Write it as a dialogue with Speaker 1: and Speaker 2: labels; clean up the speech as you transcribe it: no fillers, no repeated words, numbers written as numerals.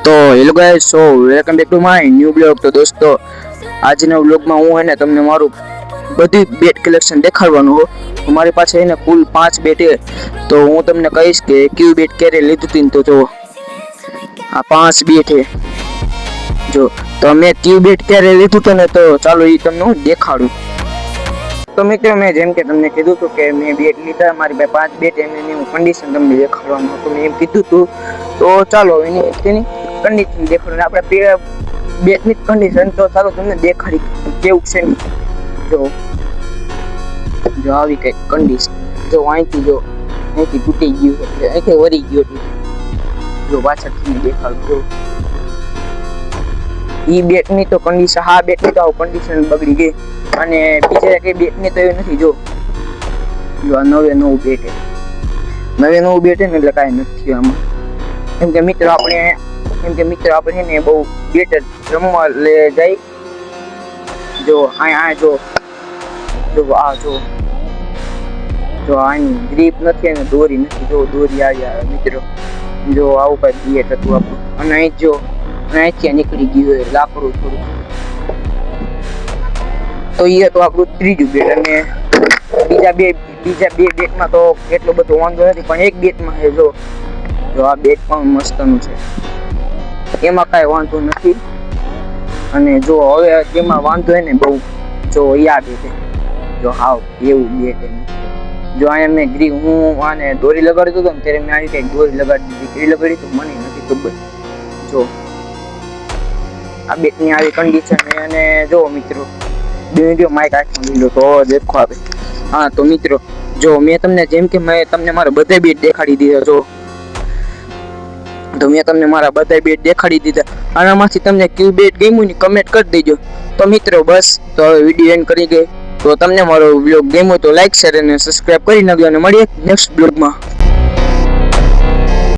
Speaker 1: તો hello guys, so welcome back to my new blog. તો દોસ્તો, આજના વ્લોગમાં હું એને તમને મારું બધી બેટ કલેક્શન દેખાડવાનું હો। મારી પાસે એને કુલ 5 બેટ છે, તો હું તમને કહીશ કે કયું બેટ ક્યારે લીધું હતું। તો જો આ 5 બેટ છે, જો તો મેં કયું બેટ ક્યારે લીધું હતું ને, તો ચાલો એ તમને હું દેખાડું। તો મિત્રો, મેં જેમ કે તમને કીધું હતું કે મેં બેટ લીધા, મારી પાસે 5 બેટ એની હું કન્ડિશન તમને દેખાડવાનું હતું, મેં એમ કીધું હતું। તો ચાલો એની કન્ડિશન દેખાડું। આપણે બેટની કન્ડિશન તો ચાલો તમને દેખાડી કેવું છે। જો આવી કઈ કન્ડિશન, જો અહીંથી તૂટી ગયું, એટલે અહીંથી વળી ગયું, જો પાછળથી દેખાડું। ઈ બેટની તો કન્ડિશન, હા બેટની તો કન્ડિશન બગડી ગઈ, અને બીજા કઈ બેટની તો એવી નથી। જો આ નવું બેટ છે, નવું બેટ છે ને, એટલે કાંઈ નથી આમાં। કેમ કે મિત્રો આપણે ને બહુ બેટ રમવા લે જાય। જો આ જો આ જો આની ગ્રીપ નથી અને દોરી નથી, જો દોરી આવી મિત્રો, જો આવું કઈ બેટ હતું આપણું। અને અહીં જો અહીંથી નીકળી ગયું લાકડું થોડું, તો એ તો આપણું ત્રીજું બેટ। અને બીજા બે બેટમાં તો એટલો બધો વાંધો નથી, પણ એક બેટમાં છે જો આ બેટ પણ મસ્તનું છે, એમાં કાંઈ વાંધો નથી। અને જો હવે જેમાં વાંધો હોય ને બહુ, જો આ બેટ, જો હાવ એવું બેટ, જો અહીંયા મેં હું આને દોરી લગાડતો હતો ને, ત્યારે મેં આવી કઈ દોરી લગાડી દીધી, કઈ લગાડી તો મને નથી ખબર। જો આ બેટની આવી કન્ડિશન, અને જો મિત્રો વિડીયો માઇક હાથમાં લીધો તો દેખો આવે। હા તો મિત્રો, જો મેં તમને જેમ કે મેં તમને મારા બધા બેટ દેખાડી દીધા। જો તો મેં તમને મારા બધા બેટ દેખાડી દીધા, આનામાંથી તમને કયું બેટ ગમ્યું ને કમેન્ટ કરી દેજો। તો મિત્રો બસ, તો હવે વિડીયો એન્ડ કરી ગઈ। તો તમને મારો વ્લોગ ગમ્યો તો લાઈક, શેર અને સબસ્ક્રાઇબ કરી નાખજો, અને મળીએ નેક્સ્ટ બ્લોગમાં।